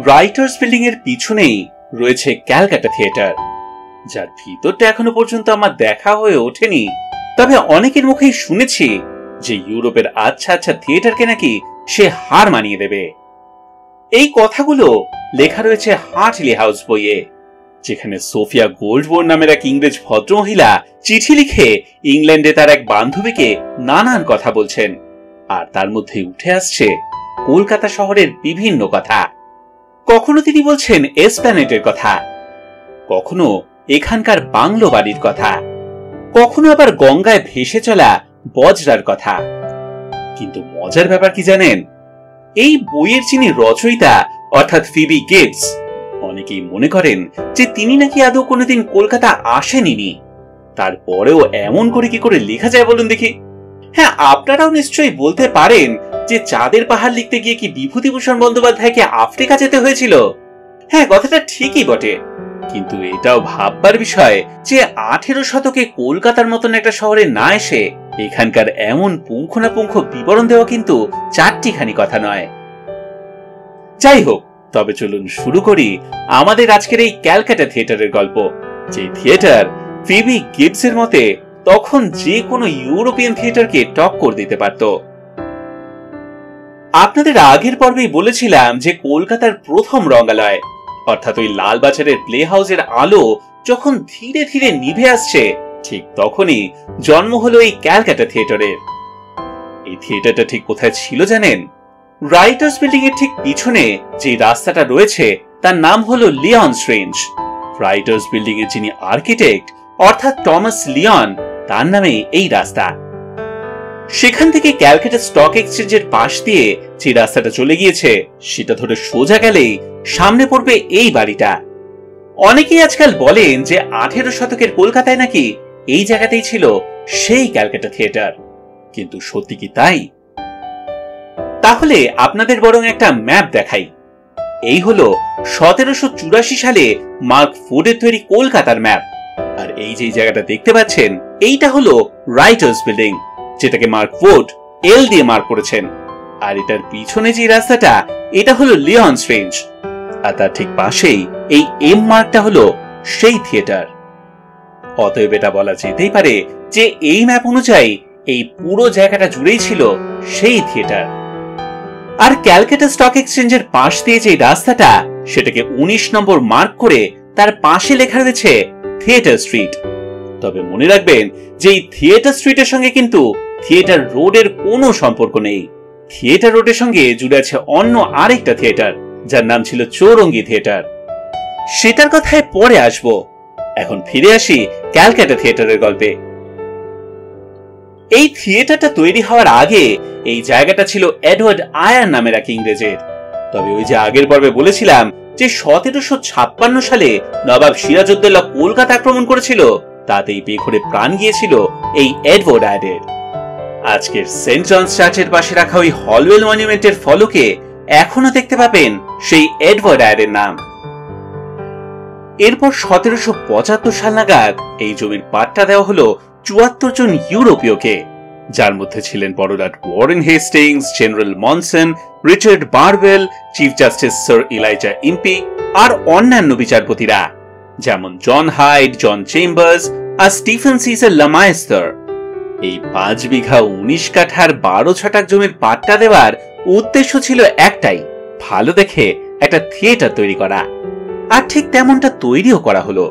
Writers building এর পিছনেই রয়েছে ক্যালকাটা থিয়েটার, যার ভিতরটা এখনো পর্যন্ত আমার দেখা হয়ে ওঠেনি। তবে অনেকের মুখেই শুনেছি যে ইউরোপের আচ্ছা আচ্ছা থিয়েটারকে নাকি সে হার মানিয়ে দেবে। এই কথাগুলো লেখা রয়েছে হার্টলি হাউস বইয়ে, যেখানে সোফিয়া গোল্ডবোর্ন নামের এক ইংরেজ ভদ্রমহিলা চিঠি লিখে ইংল্যান্ডে তার এক বান্ধবীকে নানান কথা বলছেন, আর তার মধ্যে উঠে আসছে কলকাতা শহরের বিভিন্ন কথা। কখনো তিনি বলছেন এসপ্ল্যানেডের কথা, কখনো এখানকার বাংলো বাড়ির কথা, কখনো আবার গঙ্গায় ভেসে চলা বজরার কথা। কিন্তু মজার ব্যাপার কি জানেন, এই বইয়ের যিনি রচয়িতা অর্থাৎ ফিবি গিবস, অনেকেই মনে করেন যে তিনি নাকি আদৌ কোনোদিন কলকাতা আসেননি। তারপরেও এমন করে কি করে লেখা যায় বলুন দেখি? হ্যাঁ, আপনারাও নিশ্চয়ই বলতে পারেন যে চাঁদের পাহাড় লিখতে গিয়ে কি বিভূতিভূষণ বন্দ্যোপাধ্যায়কে আফ্রিকা যেতে হয়েছিল? হ্যাঁ, কথাটা ঠিকই বটে, কিন্তু এটাও ভাববার বিষয় যে 18 শতকে কলকাতার মতন একটা শহরে না এসে এখানকার এমন পুঙ্খানুপুঙ্খ বিবরণ দেওয়া কিন্তু চারটিখানি কথা নয়। যাই হোক, তবে চলুন শুরু করি আমাদের আজকের এই ক্যালকাটা থিয়েটারের গল্প, যে থিয়েটার ফিবি গিবসের মতে তখন যে কোনো ইউরোপিয়ান থিয়েটারকে টক্কর দিতে পারত। আপনাদের আগের পর্বেই বলেছিলাম যে কলকাতার প্রথম রঙ্গালয় অর্থাৎ ওই লালবাজারের প্লে হাউসের আলো যখন ধীরে ধীরে নিভে আসছে, ঠিক তখনই জন্ম হলো এই ক্যালকাটা থিয়েটারের। এই থিয়েটারটা ঠিক কোথায় ছিল জানেন? রাইটার্স বিল্ডিং এর ঠিক পিছনে যে রাস্তাটা রয়েছে তার নাম হলো লিয়ন্স রেঞ্জ। রাইটার্স বিল্ডিং এর যিনি আর্কিটেক্ট অর্থাৎ টমাস লিয়ন, তার নামে এই রাস্তা। সেখান থেকে ক্যালকাটা স্টক এক্সচেঞ্জের পাশ দিয়ে যে রাস্তাটা চলে গিয়েছে সেটা ধরে সোজা গেলেই সামনে পড়বে এই বাড়িটা। অনেকেই আজকাল বলেন যে 18 শতকের কলকাতায় নাকি এই জায়গাতেই ছিল সেই ক্যালকাটা থিয়েটার, কিন্তু সত্যি কি তাই? তাহলে আপনাদের বরং একটা ম্যাপ দেখাই। এই হলো 1784 সালে মার্ক ফুডের তৈরি কলকাতার ম্যাপ, আর এই যে জায়গাটা দেখতে পাচ্ছেন এইটা হলো রাইটার্স বিল্ডিং, যেটাকে মার্ক ফুড এল দিয়ে মার্ক করেছেন। আর এটার পিছনে যে রাস্তাটা এটা হলো লিয়ন্স রেঞ্জ, আর তার ঠিক পাশেই এই এম মার্কটা হলো সেই থিয়েটার। অতএব এটা বলা যেতেই পারে যে এই ম্যাপ অনুযায়ী এই পুরো জায়গাটা জুড়েই ছিল সেই থিয়েটার। আর ক্যালকাটা স্টক এক্সচেঞ্জের পাশ দিয়ে যে রাস্তাটা সেটাকে 19 নম্বর মার্ক করে তার পাশে লেখা রয়েছে থিয়েটার স্ট্রিট। তবে মনে রাখবেন যে এই থিয়েটার স্ট্রিটের সঙ্গে কিন্তু থিয়েটার রোডের কোনো সম্পর্ক নেই। থিয়েটার রোডের সঙ্গে জুড়ে আছে অন্য আরেকটা থিয়েটার যার নাম ছিল চৌরঙ্গি থিয়েটার। সেটার কথায় পরে আসবো, এখন ফিরে আসি ক্যালকাটা থিয়েটারের গল্পে। এই থিয়েটারটা তৈরি হওয়ার আগে এই জায়গাটা ছিল এডওয়ার্ড আয়ার নামের এক ইংরেজের। তবে ওই যে আগের পর্বে বলেছিলাম যে 1756 সালে নবাব সিরাজউদ্দৌলা কলকাতা আক্রমণ করেছিল, তাতেই বেঘরে প্রাণ গিয়েছিল এই এডওয়ার্ড আয়ারের। আজকের সেন্ট জনস চার্চের পাশে রাখা ওই হলওয়েল মনুমেন্টের ফলকে এখনো দেখতে পাবেন সেই এডওয়ার্ড আয়ারের নাম। এরপর 1775 সাল নাগাদ এই জমির পাট্টা দেওয়া হলো 74 জন ইউরোপীয়কে, যার মধ্যে ছিলেন বড়লাট Warren Hastings, general Monson, Richard Barwell, chief justice sir Elijah Impey আর অন্যান্য বিচারপতিরা যেমন জন হাইড, জন চেম্বার্স আর স্টিফেন সিজার লামায়েস্টার। এই 5 বিঘা 19 কাঠার 12 ছটাক জমির পাট্টা দেওয়ার উদ্দেশ্য ছিল একটাই, ভালো দেখে একটা থিয়েটার তৈরি করা। আর ঠিক তেমনটা তৈরিও করা হলো।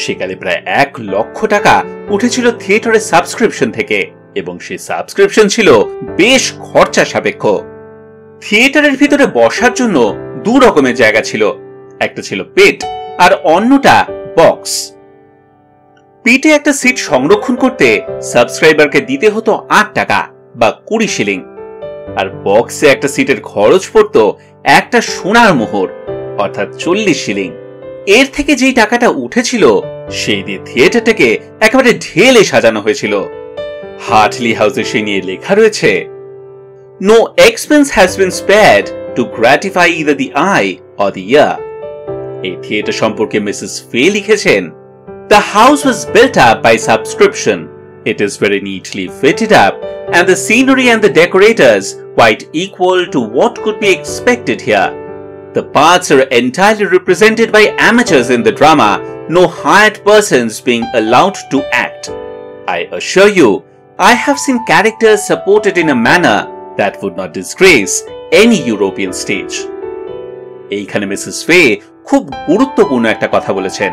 সেকালে প্রায় 1 লক্ষ টাকা উঠেছিল থিয়েটারের সাবস্ক্রিপশন থেকে, এবং সেই সাবস্ক্রিপশন ছিল বেশ খরচা সাপেক্ষ। থিয়েটারের ভিতরে বসার জন্য 2 রকমের জায়গা ছিল, একটা ছিল পিট আর অন্যটা বক্স। পিটে একটা সিট সংরক্ষণ করতে সাবস্ক্রাইবারকে দিতে হতো 8 টাকা বা 20 শিলিং, আর বক্সে একটা সিটের খরচ পড়তো একটা সোনার মোহর অর্থাৎ 40 শিলিং। এর থেকে যেই টাকাটা উঠেছিল সেই দিয়ে থিয়েটারটাকে একেবারে ঢেলে সাজানো হয়েছিল। হার্টলি হাউসে সেই নিয়ে লেখা রয়েছে, No expense has been spared to gratify either the eye or the ear. এই থিয়েটার সম্পর্কে মিসেস ফে লিখেছেন, The house was built up by subscription. It is very neatly fitted up, and the scenery and the decorators quite equal to what could be expected here. The parts are entirely represented by amateurs in the drama, no hired persons being allowed to act. I assure you, I have seen characters supported in a manner that would not disgrace any European stage. এইখানে Mrs ফে খুব গুরুত্বপূর্ণ একটা কথা বলেছেন।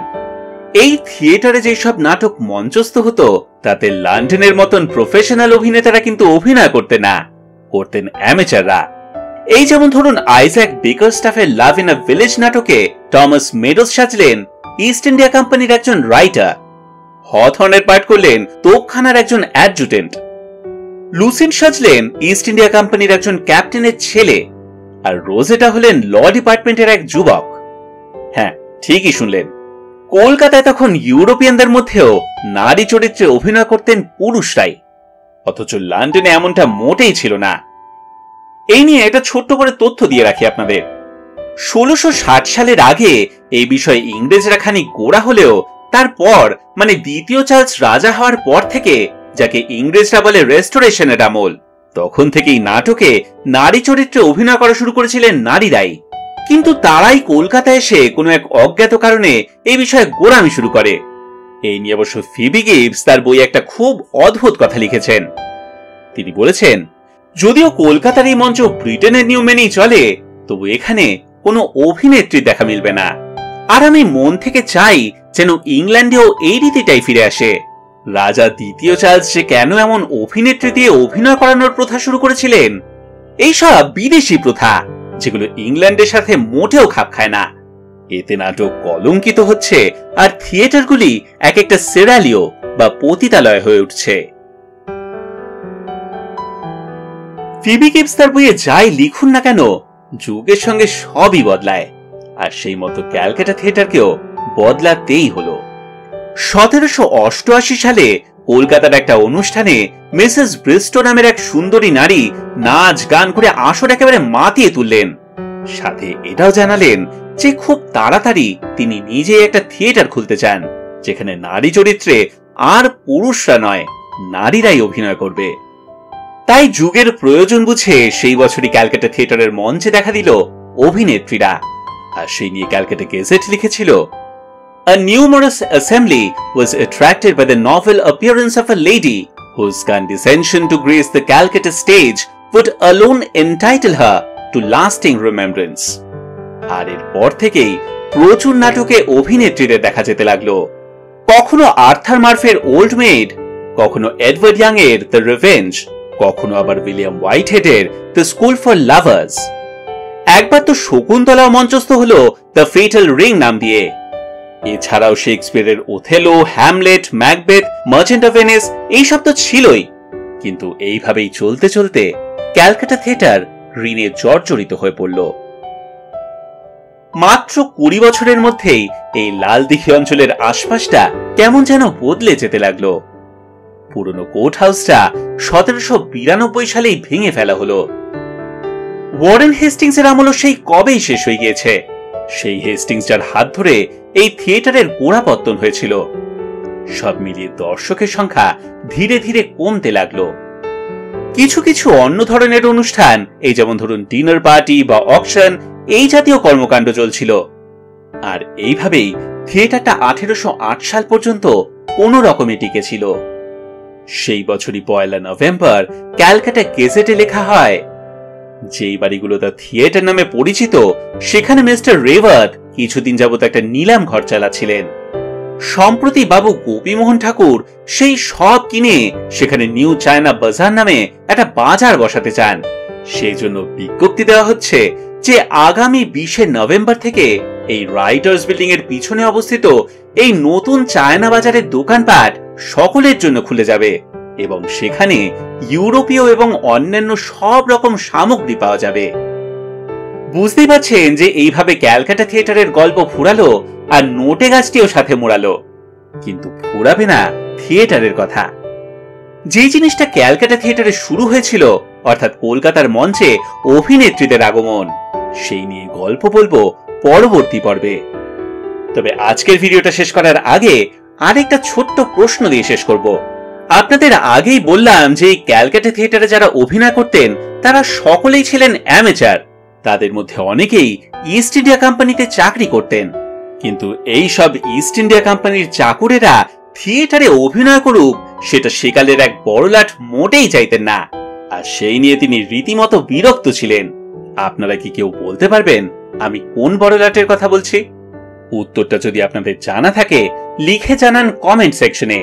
এই থিয়েটারে যেসব নাটক মঞ্চস্থ হতো তাতে লন্ডনের মতন প্রফেশনাল অভিনেতারা কিন্তু অভিনয় করতেন না, করতেন অ্যামেচাররা। এই যেমন ধরুন আইজ্যাক বেকারস্টাফের লাভ ইন আ ভিলেজ নাটকে টমাস মেডোস সাজলেন ইস্ট ইন্ডিয়া কোম্পানির একজন রাইটার, হথর্নের পাঠ করলেন তোপখানার একজন অ্যাডজুটেন্ট, লুসিন সাজলেন ইস্ট ইন্ডিয়া কোম্পানির একজন ক্যাপ্টেনের ছেলে, আর রোজেটা হলেন ল ডিপার্টমেন্টের এক যুবক। হ্যাঁ, ঠিকই শুনলেন, কলকাতায় তখন ইউরোপিয়ানদের মধ্যেও নারী চরিত্রে অভিনয় করতেন পুরুষরাই, অথচ লন্ডনে এমনটা মোটেই ছিল না। এই নিয়ে একটা ছোট্ট করে তথ্য দিয়ে রাখি আপনাদের। 1660 সালের আগে এই বিষয়ে ইংরেজরা খানিক গোড়া হলেও তারপর মানে দ্বিতীয় চার্লস রাজা হওয়ার পর থেকে, যাকে ইংরেজরা বলে রেস্টোরেশনের আমল, তখন থেকেই নাটকে নারী চরিত্রে অভিনয় করা শুরু করেছিলেন নারীরাই। কিন্তু তারাই কলকাতায় এসে কোনো এক অজ্ঞাত কারণে এই বিষয়ে গোড়ামি শুরু করে। এই নিয়ে অবশ্য ফিবি গিবস তার বই একটা খুব অদ্ভুত কথা লিখেছেন। তিনি বলেছেন, যদিও কলকাতার এই মঞ্চ ব্রিটেনের নিয়ম মেনেই চলে, তবু এখানে কোনো অভিনেত্রী দেখা মিলবে না। আর আমি মন থেকে চাই যেন ইংল্যান্ডেও এই রীতিটাই ফিরে আসে। রাজা দ্বিতীয় চার্লস যে কেন এমন অভিনেত্রী দিয়ে অভিনয় করানোর প্রথা শুরু করেছিলেন, এইসব বিদেশি প্রথা যেগুলো ইংল্যান্ডের সাথে মোটেও খাপ খায় না। এতে নাটক কলঙ্কিত হচ্ছে আর থিয়েটারগুলি এক একটা সেরালিও বা পতিতালয় হয়ে উঠছে। ফিবি গিবস তার বইয়ে যাই লিখুন না কেন, যুগের সঙ্গে সবই বদলায়, আর সেই মতো ক্যালকাটা থিয়েটারকেও বদলাতেই হলো। 1788 সালে কলকাতার একটা অনুষ্ঠানে মিসেস ব্রিস্টো নামের এক সুন্দরী নারী নাচ গান করে আসর একেবারে মাতিয়ে তুললেন। সাথে এটাও জানালেন যে খুব তাড়াতাড়ি তিনি নিজেই একটা থিয়েটার খুলতে চান, যেখানে নারী চরিত্রে আর পুরুষরা নয়, নারীরাই অভিনয় করবে। তাই যুগের প্রয়োজন বুঝে সেই বছরই ক্যালকাটা থিয়েটারের মঞ্চে দেখা দিল অভিনেত্রীরা। আর সেই নিয়ে ক্যালকাটা গেজেট লিখেছিল, A numerous assembly was attracted by the novel appearance of a lady whose condescension to grace the Calcutta stage would alone entitle her to lasting remembrance. আর এরপর থেকেই প্রচুর নাটকে অভিনেত্রীদের দেখা যেতে লাগলো। কখনো আর্থার মার্ফের ওল্ড মেড, কখনো এডওয়ার্ড ইয়াং এর দ্য রিভেঞ্জ, কখনো আবার উইলিয়াম হোয়াইটহেডের দ্য স্কুল ফর লাভার্স। একবার তো শকুন্তলাও মঞ্চস্থ হলো দ্য ফেটাল রিং নাম দিয়ে। এছাড়াও শেক্সপিয়ারের Othello, Hamlet, Macbeth, merchant of Venice এইসব তো ছিলই। কিন্তু এইভাবেই চলতে চলতে ক্যালকাটা থিয়েটার ঋণে জর্জরিত হয়ে পড়ল। মাত্র 20 বছরের মধ্যেই এই লালদিঘি অঞ্চলের আশপাশটা কেমন যেন বদলে যেতে লাগলো। পুরনো কোর্ট হাউসটা 1792 সালেই ভেঙে ফেলা হলো। ওয়ারেন হেস্টিংস এর আমল সেই কবেই শেষ হয়ে গিয়েছে। সেই হেস্টিংস যার হাত ধরে এই থিয়েটারের গোড়াপত্তন হয়েছিল। সব মিলিয়ে দর্শকের সংখ্যা ধীরে ধীরে কমতে লাগলো। কিছু কিছু অন্য ধরনের অনুষ্ঠান, এই যেমন ধরুন ডিনার পার্টি বা অকশন, এই জাতীয় কর্মকাণ্ড চলছিল। আর এইভাবেই থিয়েটারটা 1808 সাল পর্যন্ত কোনো রকমে টিকে ছিল। সেই বছরই 1 নভেম্বর ক্যালকাটা গেজেটে লেখা হয়, যেই বাড়িগুলো দ্য থিয়েটার নামে পরিচিত, সেখানে মিস্টার রেওয়ার্থ কিছুদিন যাবত একটা নিলাম ঘর চালাচ্ছিলেন। সম্প্রতি বাবু গোপীমোহন ঠাকুর সেই সব কিনে সেখানে নিউ চায়না বাজার নামে একটা বাজার বসাতে চান। সেই জন্য বিজ্ঞপ্তি দেওয়া হচ্ছে যে আগামী 20 নভেম্বর থেকে এই রাইটার্স বিল্ডিং এর পিছনে অবস্থিত এই নতুন চায়না বাজারের দোকানপাট সকলের জন্য খুলে যাবে এবং সেখানে ইউরোপীয় এবং অন্যান্য সব রকম সামগ্রী পাওয়া যাবে। বুঝতেই পারছেন যে এইভাবে ক্যালকাটা থিয়েটারের গল্প ফুরালো আর নোটে গাছটিও সাথে মোড়ালো, কিন্তু ফুরাবে না থিয়েটারের কথা। যে জিনিসটা ক্যালকাটা থিয়েটারে শুরু হয়েছিল, অর্থাৎ কলকাতার মঞ্চে অভিনেত্রীদের আগমন, সেই নিয়ে গল্প বলবো পরবর্তী পর্বে। তবে আজকের ভিডিওটা শেষ করার আগে আরেকটা ছোট্ট প্রশ্ন দিয়ে শেষ করব। আপনাদের আগেই বললাম যে ক্যালকাটা থিয়েটারে যারা অভিনয় করতেন তারা সকলেই ছিলেন অ্যামেচার। তাদের মধ্যে অনেকেই ইস্ট ইন্ডিয়া কোম্পানিতে চাকরি করতেন, কিন্তু এই সব ইস্ট ইন্ডিয়া কোম্পানির চাকুরেরা থিয়েটারে অভিনয় করুক সেটা সেকালের এক বড়লাট মোটেই চাইতেন না, আর সেই নিয়ে তিনি রীতিমতো বিরক্ত ছিলেন। আপনারা কি কেউ বলতে পারবেন আমি কোন বড়লাটের কথা বলছি? উত্তরটা যদি আপনাদের জানা থাকে লিখে জানান কমেন্ট সেকশনে।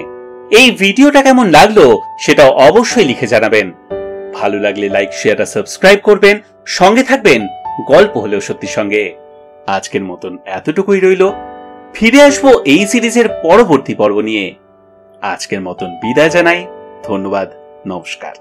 এই ভিডিওটা কেমন লাগলো সেটাও অবশ্যই লিখে জানাবেন। ভালো লাগলে লাইক, শেয়ার আর সাবস্ক্রাইব করবেন। সঙ্গে থাকবেন গল্প হলেও সত্যি সঙ্গে। আজকের মতন এতটুকুই রইল। ফিরে আসবো এই সিরিজের পরবর্তী পর্ব নিয়ে। আজকের মতন বিদায় জানাই। ধন্যবাদ, নমস্কার।